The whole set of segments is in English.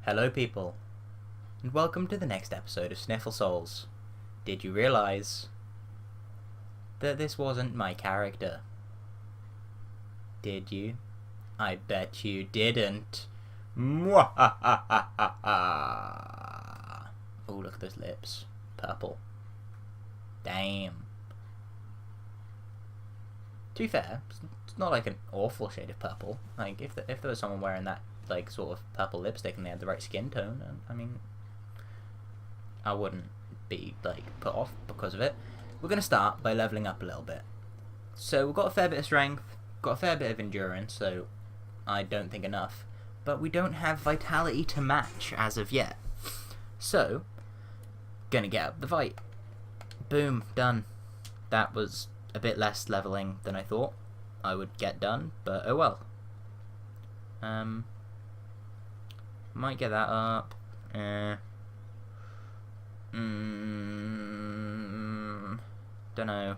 Hello, people, and welcome to the next episode of Sniffle Souls. Did you realise that this wasn't my character? Did you? I bet you didn't. Mwahahaha. Oh, look at those lips. Purple. Damn. To be fair, it's not like an awful shade of purple. Like, if there was someone wearing that, like, sort of purple lipstick and they had the right skin tone, I mean, I wouldn't be, like, put off because of it. We're going to start by leveling up a little bit. So, we've got a fair bit of strength, got a fair bit of endurance, so I don't think enough. But we don't have vitality to match as of yet. So, gonna get up the fight. Boom, done. That was a bit less leveling than I thought I would get done, but oh well. Might get that up. Dunno.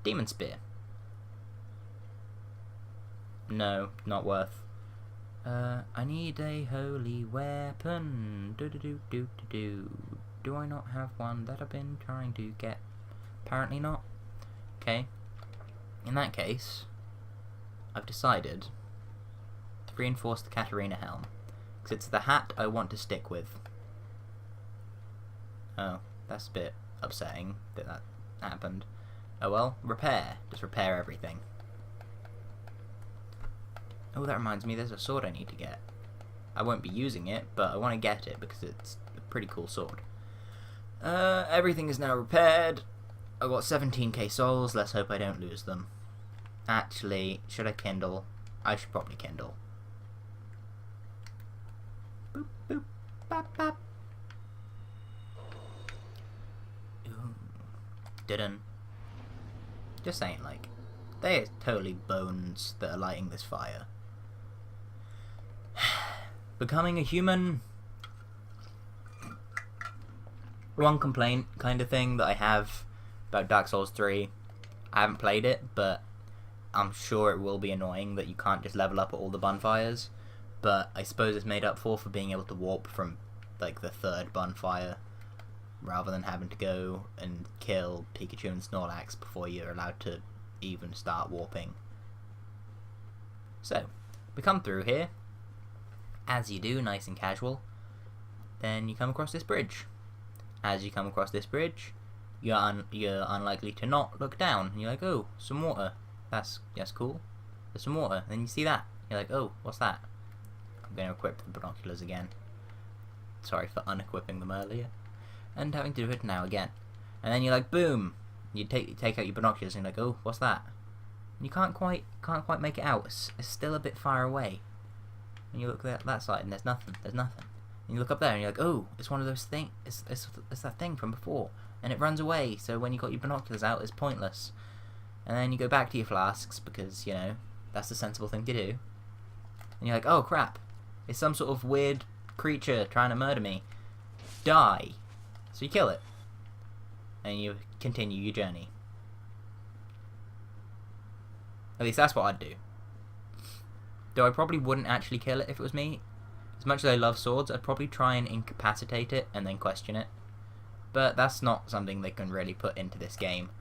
Demon Spear. No, not worth. I need a holy weapon. Do I not have one that I've been trying to get? Apparently not. Okay. In that case, I've decided to reinforce the Katarina helm. Because it's the hat I want to stick with. Oh, that's a bit upsetting that happened. Oh well, repair. Just repair everything. Oh, that reminds me, there's a sword I need to get. I won't be using it, but I want to get it because it's a pretty cool sword. Everything is now repaired. I've got 17k souls, let's hope I don't lose them. Actually, should I kindle? I should probably kindle. Boop, boop, bop, bop. Ooh. Didn't. Just saying, like, they are totally bones that are lighting this fire. Becoming a human. One complaint kind of thing that I have about Dark Souls 3. I haven't played it, but I'm sure it will be annoying that you can't just level up at all the bonfires. But I suppose it's made up for being able to warp from, like, the third bonfire, rather than having to go and kill Pikachu and Snorlax before you're allowed to even start warping. So, we come through here, as you do, nice and casual. Then you come across this bridge. As you come across this bridge, you're unlikely to not look down. And you're like, oh, some water. That's cool. There's some water. Then you see that. You're like, oh, what's that? I'm going to equip the binoculars again. Sorry for unequipping them earlier. And having to do it now again. And then you're like, boom. You take out your binoculars and you're like, oh, what's that? And you can't quite make it out. It's still a bit far away. And you look at that side and there's nothing. There's nothing. And you look up there and you're like, oh, it's one of those things. It's that thing from before. And it runs away, so when you got your binoculars out, it's pointless. And then you go back to your flasks, because, you know, that's the sensible thing to do. And you're like, oh, crap. It's some sort of weird creature trying to murder me. Die. So you kill it. And you continue your journey. At least that's what I'd do. Though I probably wouldn't actually kill it if it was me. As much as I love swords, I'd probably try and incapacitate it and then question it. But that's not something they can really put into this game.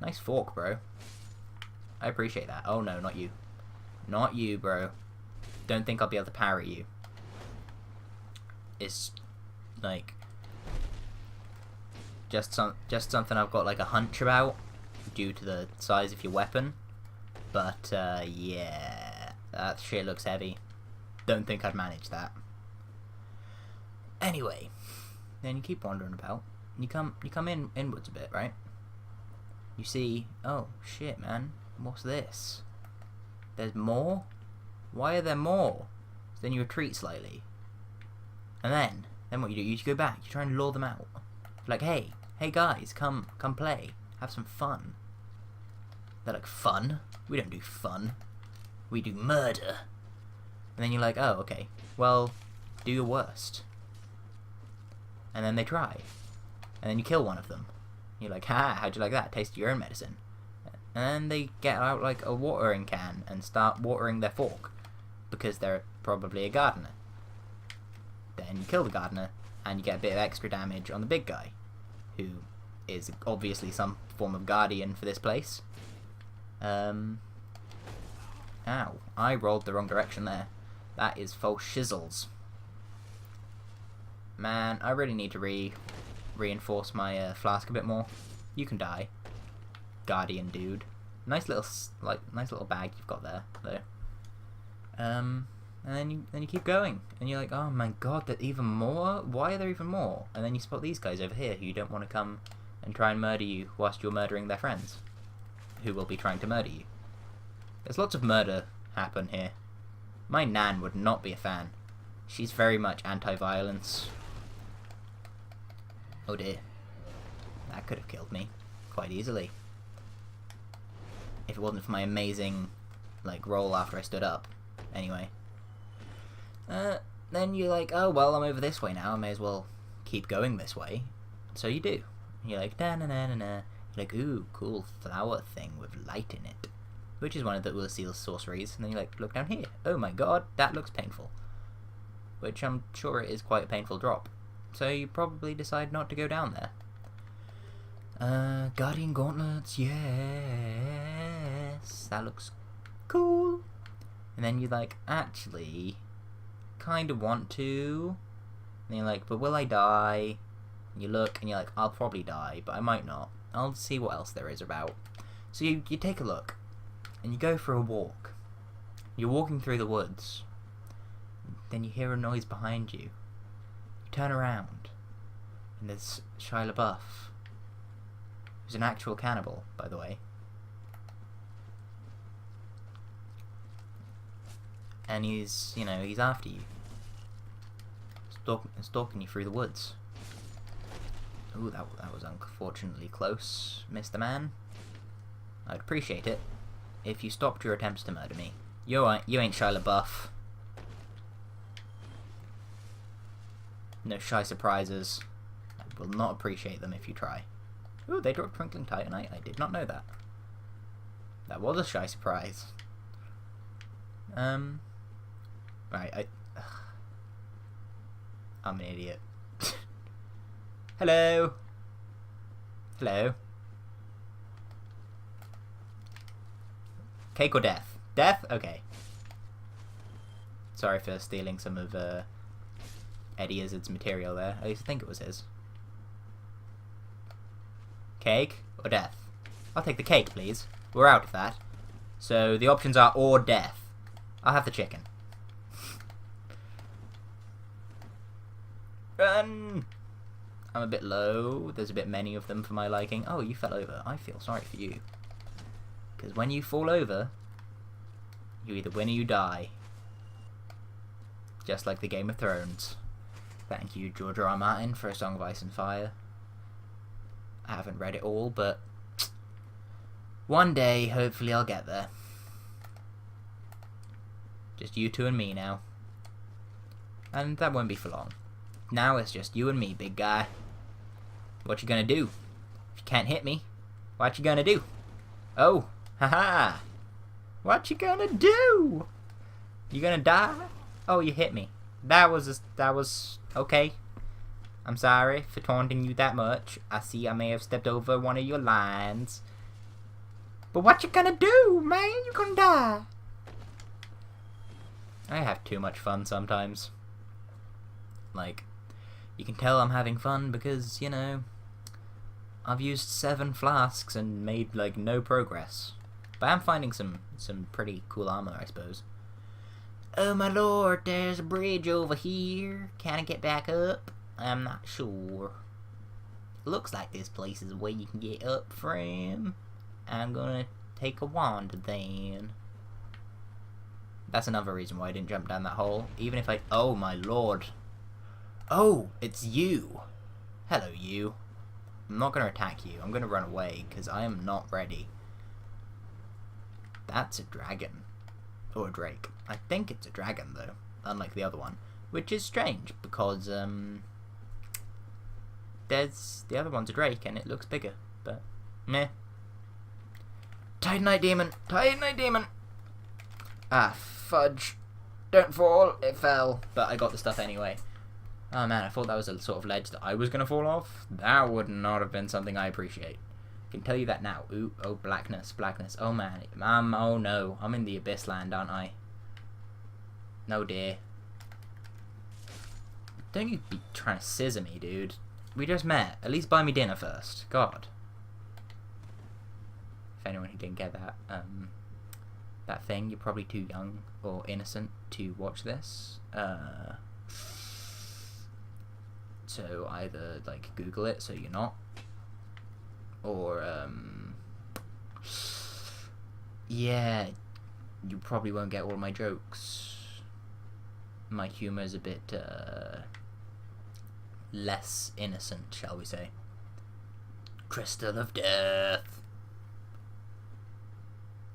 Nice fork, bro. I appreciate that. Oh no, not you. Not you, bro. Don't think I'll be able to parry you. It's like just something I've got like a hunch about due to the size of your weapon. But yeah, that shit looks heavy. Don't think I'd manage that. Anyway, then you keep wandering about. You come inwards a bit, right? You see, oh shit, man, what's this? There's more? Why are there more? So then you retreat slightly. And then what you do, you go back, you try and lure them out. Like, hey guys, come play, have some fun. They're like, fun? We don't do fun. We do murder. And then you're like, oh, okay, well, do your worst. And then they try. And then you kill one of them. You're like, ha, how'd you like that? Taste your own medicine. And then they get out like a watering can and start watering their fork. because they're probably a gardener. Then you kill the gardener, and you get a bit of extra damage on the big guy, who is obviously some form of guardian for this place. Ow. I rolled the wrong direction there. That is false shizzles. Man, I really need to reinforce my flask a bit more. You can die, guardian dude. Nice little bag you've got there, though. And then you keep going, and you're like, oh my god, there's even more? Why are there even more? And then you spot these guys over here who don't want to come and try and murder you whilst you're murdering their friends, who will be trying to murder you. There's lots of murder happen here. My nan would not be a fan. She's very much anti-violence. Oh dear. That could have killed me quite easily. If it wasn't for my amazing, roll after I stood up. Anyway. Then you're like, oh, well, I'm over this way now. I may as well keep going this way. So you do. And you're like, na-na-na-na-na. You're like, ooh, cool flower thing with light in it. Which is one of the Urseal's sorceries. And then you look down here. Oh my god, that looks painful. Which I'm sure it is quite a painful drop. So you probably decide not to go down there. Guardian Gauntlets, yes. That looks cool. And then you actually kind of want to. And you're like, but will I die? And you look and you're like, I'll probably die, but I might not. I'll see what else there is about. So you take a look. And you go for a walk. You're walking through the woods. Then you hear a noise behind you. You turn around. And there's Shia LaBeouf. Who's an actual cannibal, by the way. And he's after you. Stalking you through the woods. Ooh, that was unfortunately close, Mr. Man. I'd appreciate it if you stopped your attempts to murder me. You ain't Shia LaBeouf. No shy surprises. I will not appreciate them if you try. Ooh, they dropped Twinkling Titanite. I did not know that. That was a shy surprise. Right, I'm an idiot. Hello? Hello? Cake or death? Death? Okay. Sorry for stealing some of Eddie Izzard's material there. I used to think it was his. Cake or death? I'll take the cake, please. We're out of that. So the options are or death. I'll have the chicken. Run! I'm a bit low. There's a bit many of them for my liking. Oh, you fell over. I feel sorry for you. Because when you fall over, you either win or you die. Just like the Game of Thrones. Thank you, George R. R. Martin, for A Song of Ice and Fire. I haven't read it all, but one day, hopefully I'll get there. Just you two and me now. And that won't be for long. Now it's just you and me, big guy. What you gonna do? If you can't hit me, what you gonna do? Oh, haha! What you gonna do? You gonna die? Oh, you hit me. That was okay. I'm sorry for taunting you that much. I see I may have stepped over one of your lines. But what you gonna do, man? You gonna die. I have too much fun sometimes. You can tell I'm having fun because, I've used 7 flasks and made, no progress. But I'm finding some pretty cool armor, I suppose. Oh my lord, there's a bridge over here. Can I get back up? I'm not sure. Looks like this place is where you can get up from. I'm gonna take a wander then. That's another reason why I didn't jump down that hole. Even if oh my lord. Oh, it's you. Hello, you. I'm not gonna attack you. I'm gonna run away, because I am not ready. That's a dragon. Or a drake. I think it's a dragon, though. Unlike the other one. Which is strange, because, the other one's a drake, and it looks bigger. But, meh. Titanite demon! Titanite demon! Ah, fudge. Don't fall. It fell. But I got the stuff anyway. Oh man, I thought that was a sort of ledge that I was going to fall off. That would not have been something I appreciate. I can tell you that now. Ooh, oh, blackness, blackness. Oh man, oh no. I'm in the abyss land, aren't I? No dear. Don't you be trying to scissor me, dude. We just met. At least buy me dinner first. God. If anyone who didn't get that, that thing, you're probably too young or innocent to watch this. So either, like, Google it so you're not. Or, yeah, you probably won't get all my jokes. My humour is a bit, less innocent, shall we say. Crystal of Death.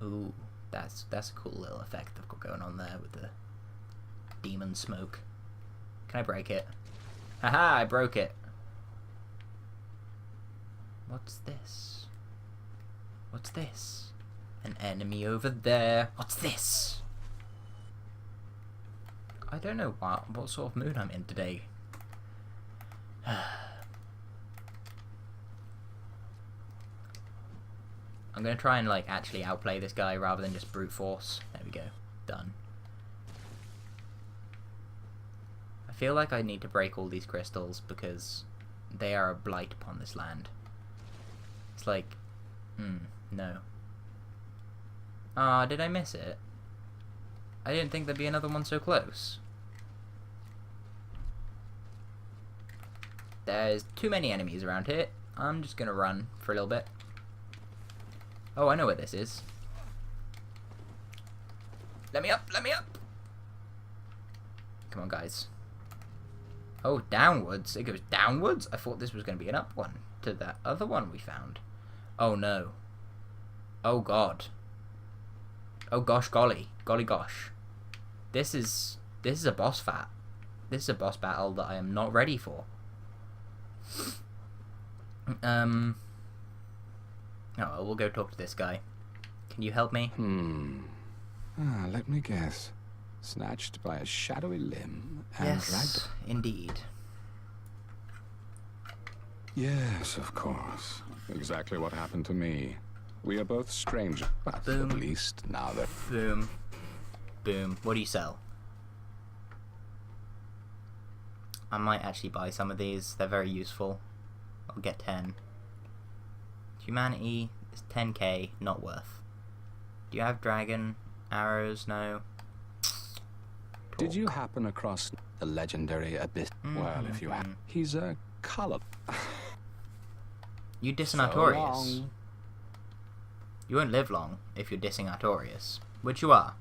Ooh, that's a cool little effect I've got going on there with the demon smoke. Can I break it? Haha, I broke it. What's this? What's this? An enemy over there. What's this? I don't know what sort of mood I'm in today. I'm gonna try and like actually outplay this guy rather than just brute force. There we go. Done. I feel like I need to break all these crystals because they are a blight upon this land. It's like, no. Ah, did I miss it? I didn't think there'd be another one so close. There's too many enemies around here. I'm just gonna run for a little bit. Oh, I know where this is. Let me up, let me up! Come on, guys. Oh, downwards? It goes downwards? I thought this was going to be an up one to that other one we found. Oh, no. Oh, God. Oh, gosh, golly. Golly, gosh. This is a boss fight. This is a boss battle that I am not ready for. Oh, we'll go talk to this guy. Can you help me? Let me guess. Snatched by a shadowy limb and dragged... Yes, indeed. Yes, of course. Exactly what happened to me. We are both strangers, but Boom. at least now that... Boom. Boom. What do you sell? I might actually buy some of these. They're very useful. I'll get 10. Humanity is 10k, not worth. Do you have dragon arrows? No. Did you happen across the legendary Abyss? Well, if you have... He's a color... You dissing So Artorias. long. You won't live long if you're dissing Artorias. Which you are.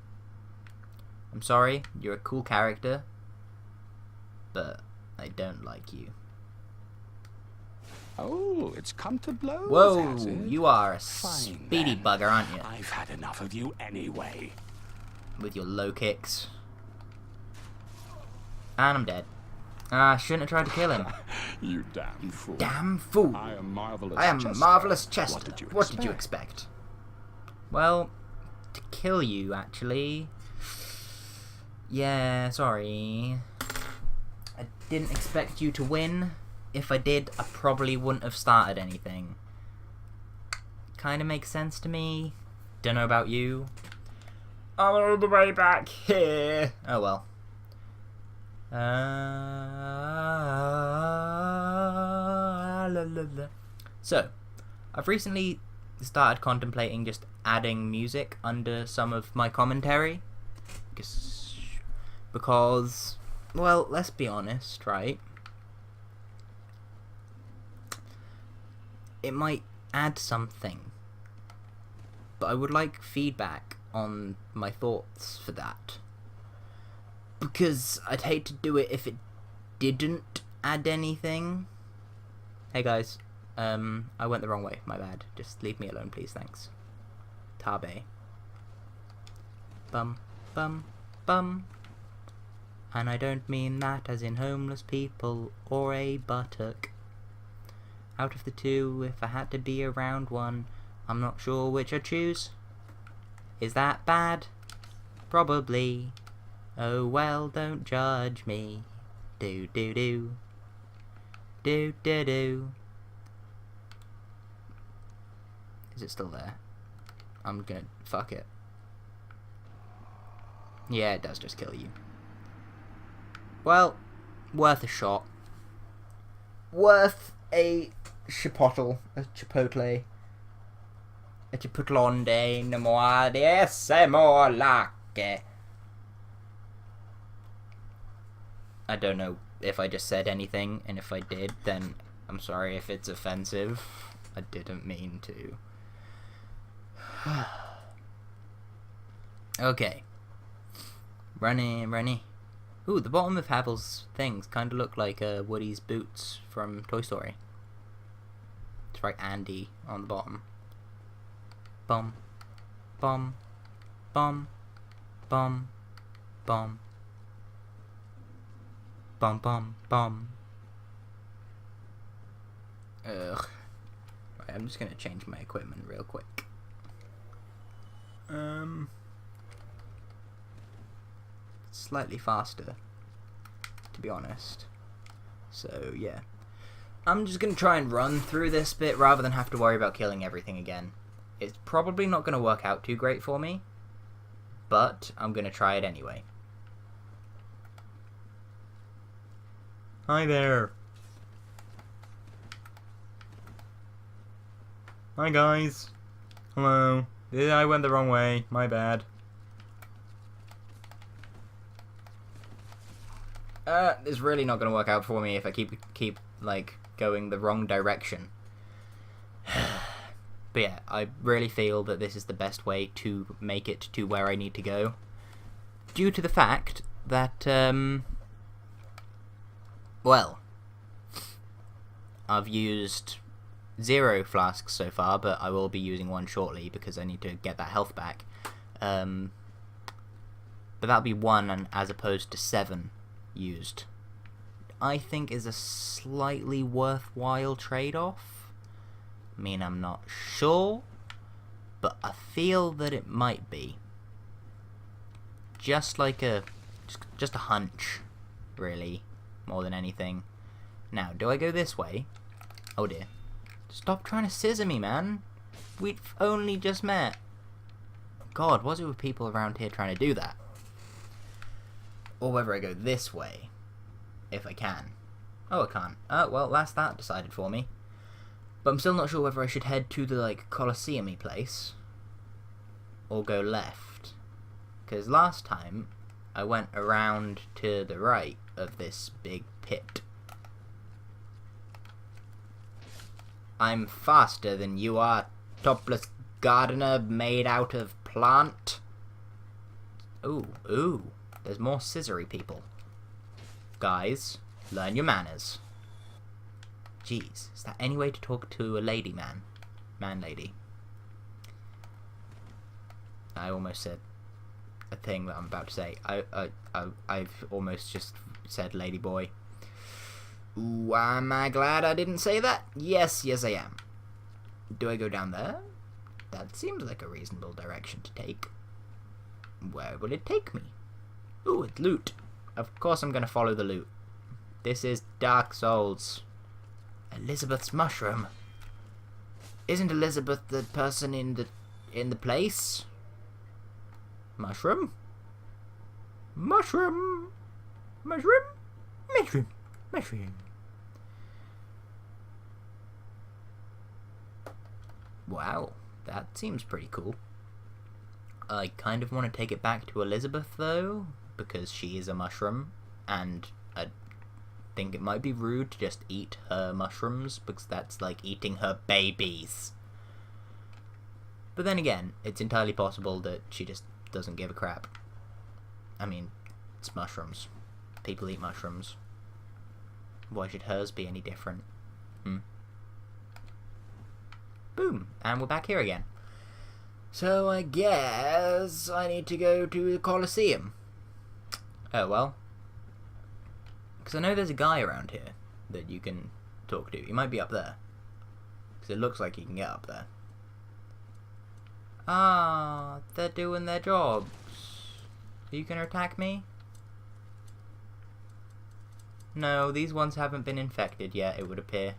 I'm sorry, you're a cool character, but I don't like you. Oh, it's come to blows, Whoa, has it? you are a Fine, speedy then. bugger, aren't you? I've had enough of you anyway. With your low kicks. And I'm dead. I shouldn't have tried to kill him. You damn fool. Damn fool. I am Marvelous I am Chester. Marvelous Chester. What did you What did you expect? Well, to kill you, actually. Yeah, sorry. I didn't expect you to win. If I did, I probably wouldn't have started anything. Kinda makes sense to me. Don't know about you. I'm all the way back here. Oh well. So, I've recently started contemplating just adding music under some of my commentary. Because, well, let's be honest, right? It might add something. But I would like feedback on my thoughts for that. Because I'd hate to do it if it didn't add anything. Hey guys, I went the wrong way, my bad. Just leave me alone, please, thanks. Tabe. Bum, bum, bum. And I don't mean that as in homeless people or a buttock. Out of the two, if I had to be around one, I'm not sure which I'd choose. Is that bad? Probably. Oh well, don't judge me. Do do do. Do do do. Is it still there? I'm gonna... fuck it. Yeah, it does just kill you. Well, worth a shot. Worth a chipotle. A chipotle. A chipotlonde no more de esse more like. I don't know if I just said anything, and if I did, then I'm sorry if it's offensive. I didn't mean to. Okay. Runny. Ooh, the bottom of Havel's things kind of look like Woody's boots from Toy Story. It's right Andy on the bottom. Bum. Bum. Bum. Bum. Bum. Bum bum bum. Ugh. Right, I'm just gonna change my equipment real quick. Slightly faster, to be honest. So yeah, I'm just gonna try and run through this bit rather than have to worry about killing everything again. It's probably not gonna work out too great for me, but I'm gonna try it anyway. Hi there. Hi guys. Hello. I went the wrong way. My bad. It's really not gonna work out for me if I keep like going the wrong direction. But yeah, I really feel that this is the best way to make it to where I need to go, due to the fact that well, I've used 0 flasks so far, but I will be using 1 shortly because I need to get that health back. But that'll be 1 as opposed to 7 used. I think is a slightly worthwhile trade-off. I mean, I'm not sure, but I feel that it might be. Just like just a hunch, really. More than anything. Now, do I go this way? Oh dear. Stop trying to scissor me, man. We've only just met. God, what's it with people around here trying to do that? Or whether I go this way. If I can. Oh, I can't. Oh, well, that's that decided for me. But I'm still not sure whether I should head to the, like, Colosseum-y place. Or go left. Because last time, I went around to the right of this big pit. I'm faster than you are, topless gardener made out of plant. Ooh, there's more scissory people. Guys, learn your manners. Jeez, is that any way to talk to a lady man? Man-lady. I almost said a thing that I'm about to say. I've almost just said lady boy. Ooh, am I glad I didn't say that? Yes, I am. Do I go down there? That seems like a reasonable direction to take. Where will it take me? Ooh, it's loot. Of course I'm gonna follow the loot. This is Dark Souls. Elizabeth's mushroom. Isn't Elizabeth the person in the place? Mushroom? Mushroom! Mushroom? Mushroom! Mushroom. Wow, that seems pretty cool. I kind of want to take it back to Elizabeth, though, because she is a mushroom, and I think it might be rude to just eat her mushrooms, because that's like eating her babies. But then again, it's entirely possible that she just doesn't give a crap. I mean, it's mushrooms. People eat mushrooms. Why should hers be any different? Boom, and we're back here again. So I guess I need to go to the Colosseum. Oh well. Because I know there's a guy around here that you can talk to. He might be up there. Because it looks like he can get up there. Ah, they're doing their jobs. Are you gonna attack me? No, these ones haven't been infected yet, it would appear.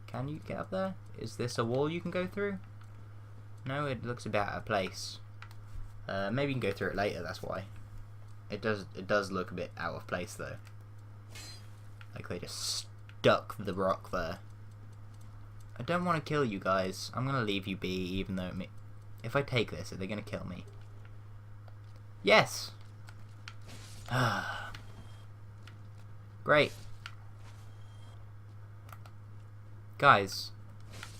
Can you get up there? Is this a wall you can go through? No, it looks a bit out of place. Maybe you can go through it later, that's why. It does look a bit out of place though. Like they just stuck the rock there. I don't want to kill you guys. I'm gonna leave you be, even though if I take this, are they gonna kill me? Yes! Great. Guys,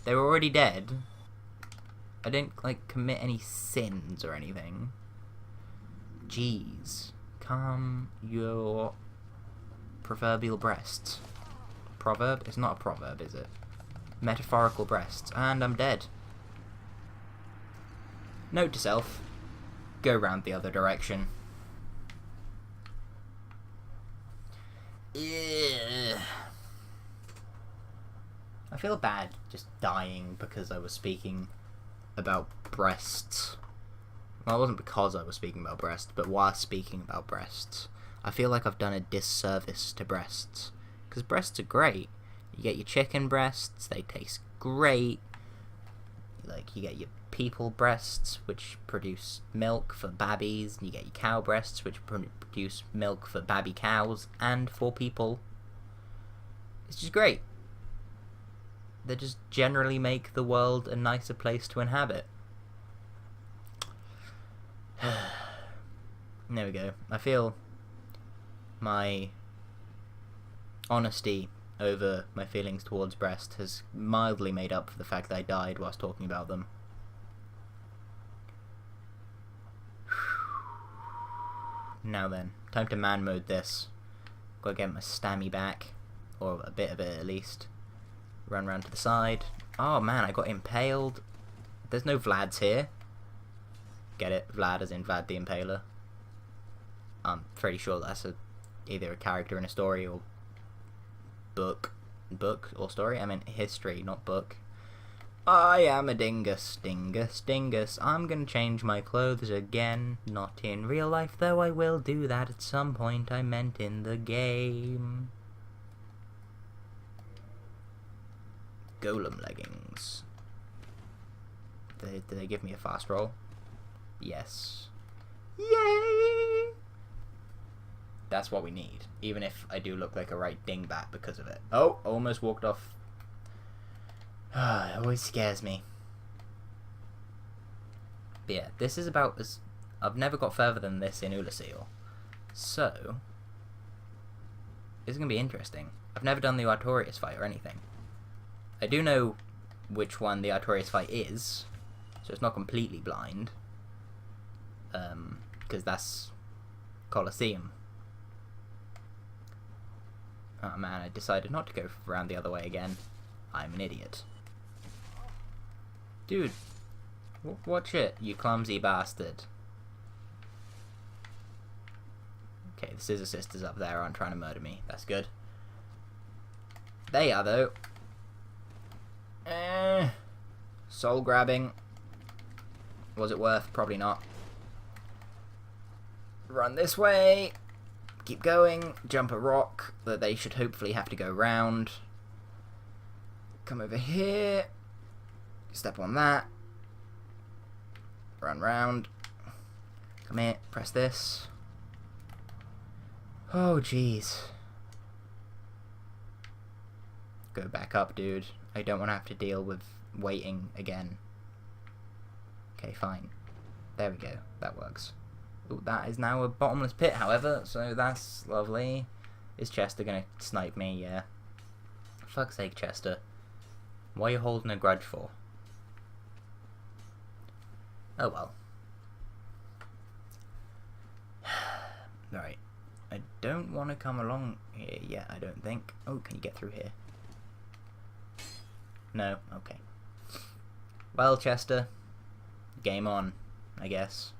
they were already dead. I didn't, like, commit any sins or anything. Jeez. Calm your proverbial breasts. Proverb? It's not a proverb, is it? Metaphorical breasts. And I'm dead. Note to self. Go round the other direction. Ugh. I feel bad just dying because I was speaking about breasts. Well, it wasn't because I was speaking about breasts, but while speaking about breasts, I feel like I've done a disservice to breasts. Because breasts are great. You get your chicken breasts, they taste great. Like, you get your people breasts, which produce milk for babbies. You get your cow breasts, which produce milk for babby cows and for people. It's just great. They just generally make the world a nicer place to inhabit. There we go. I feel my honesty over my feelings towards breast has mildly made up for the fact that I died whilst talking about them. Now then, time to man mode this. Gotta get my stammy back, or a bit of it at least. Run round to the side. Oh man, I got impaled. There's no Vlads here. Get it? Vlad as in Vlad the Impaler. I'm pretty sure that's either a character in a story or book or story. I meant history, not book. I am a dingus, dingus, dingus. I'm gonna change my clothes again. Not in real life, though I will do that at some point. I meant in the game. Golem leggings. Did they give me a fast roll? Yes. Yay! That's what we need. Even if I do look like a right dingbat because of it. Oh, almost walked off. It always scares me. But yeah, this is about as... I've never got further than this in Ulasil. So... it's going to be interesting. I've never done the Artorias fight or anything. I do know which one the Artorias fight is, so it's not completely blind. Because that's Colosseum. Oh man, I decided not to go around the other way again. I'm an idiot. Dude, watch it, you clumsy bastard. Okay, the Scissor Sisters up there aren't trying to murder me. That's good. They are, though. Soul grabbing. Was it worth? Probably not. Run this way. Keep going. Jump a rock that they should hopefully have to go round. Come over here. Step on that. Run round. Come here. Press this. Oh, jeez. Go back up, dude. I don't want to have to deal with waiting again. Okay, fine. There we go. That works. Ooh, that is now a bottomless pit, however, so that's lovely. Is Chester gonna snipe me? Yeah. For fuck's sake, Chester. What are you holding a grudge for? Oh well. Right. I don't want to come along here yet, I don't think. Oh, can you get through here? No? Okay. Well, Chester. Game on, I guess.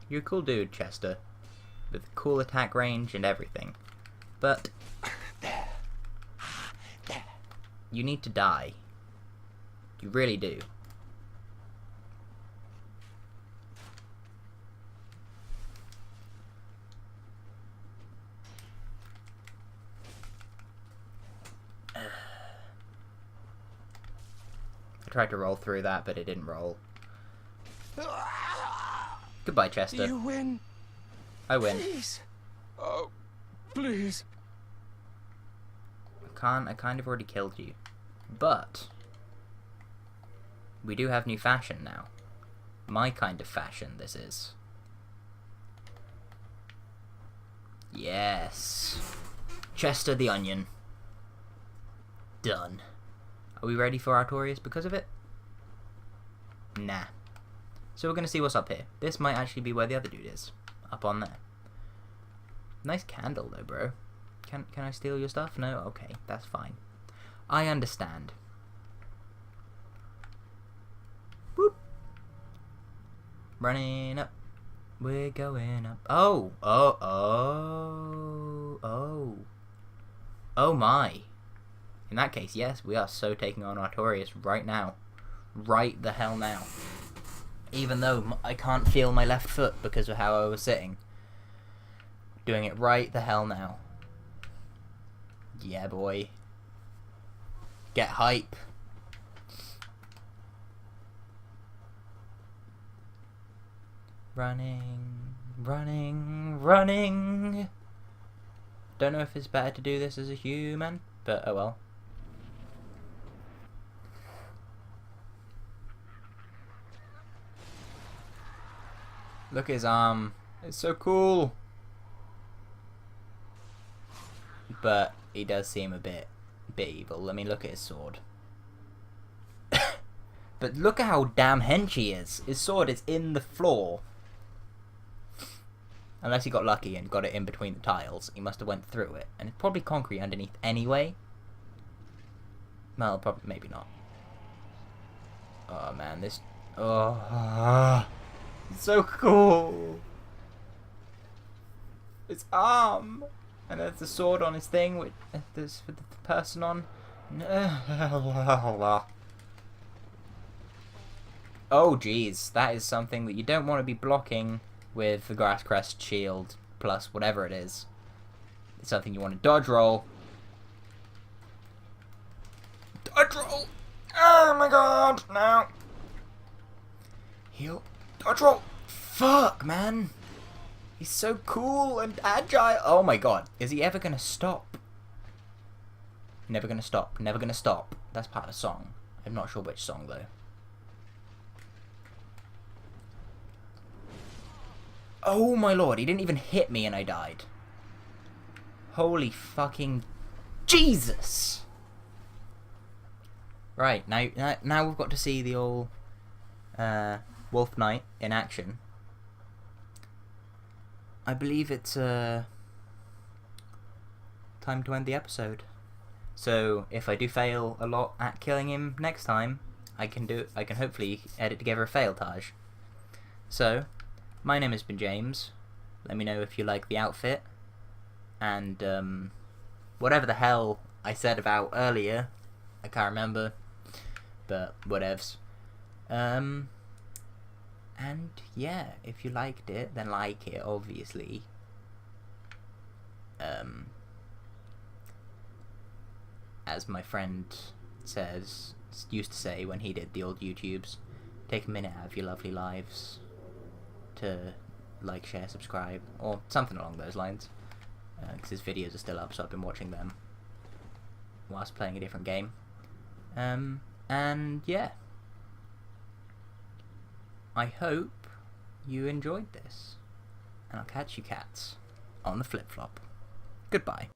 You're a cool dude, Chester. With cool attack range and everything. But... There. You need to die. You really do. I tried to roll through that, but it didn't roll. Goodbye, Chester. You win. I win. Please. Oh, please. I kind of already killed you. But we do have new fashion now. My kind of fashion, this is. Yes. Chester the Onion. Done. Are we ready for Artorias because of it? Nah. So we're going to see what's up here. This might actually be where the other dude is. Up on there. Nice candle though, bro. Can I steal your stuff? No? Okay, that's fine. I understand. Whoop. Running up. We're going up. Oh! Oh! Oh! Oh! Oh my! In that case, yes, we are so taking on Artorias right now. Right the hell now. Even though I can't feel my left foot because of how I was sitting. Doing it right the hell now. Yeah, boy. Get hype. Running, running, running. Don't know if it's better to do this as a human, but oh well. Look at his arm. It's so cool. But he does seem a bit evil. I mean, look at his sword. But look at how damn hench he is. His sword is in the floor. Unless he got lucky and got it in between the tiles. He must have went through it. And it's probably concrete underneath anyway. Well, probably, maybe not. Oh man, this... Oh... It's so cool. His arm. And there's the sword on his thing with this with the person on. Oh jeez, that is something that you don't want to be blocking with the Grass Crest shield plus whatever it is. It's something you want to dodge roll. Dodge roll! Oh my god, no! Heal. Dodge roll! Fuck, man! He's so cool and agile. Oh my god. Is he ever gonna stop? Never gonna stop. Never gonna stop. That's part of the song. I'm not sure which song though. Oh my lord. He didn't even hit me and I died. Holy fucking Jesus. Right. Now we've got to see the old Wolf Knight in action. I believe it's time to end the episode. So if I do fail a lot at killing him next time, I can hopefully edit together a failtage. So, my name has been James. Let me know if you like the outfit. And whatever the hell I said about earlier, I can't remember. But whatevs. And yeah, if you liked it, then like it, obviously. As my friend used to say when he did the old YouTubes, take a minute out of your lovely lives to like, share, subscribe, or something along those lines. Because his videos are still up, so I've been watching them whilst playing a different game. And yeah. I hope you enjoyed this, and I'll catch you cats on the flip-flop. Goodbye.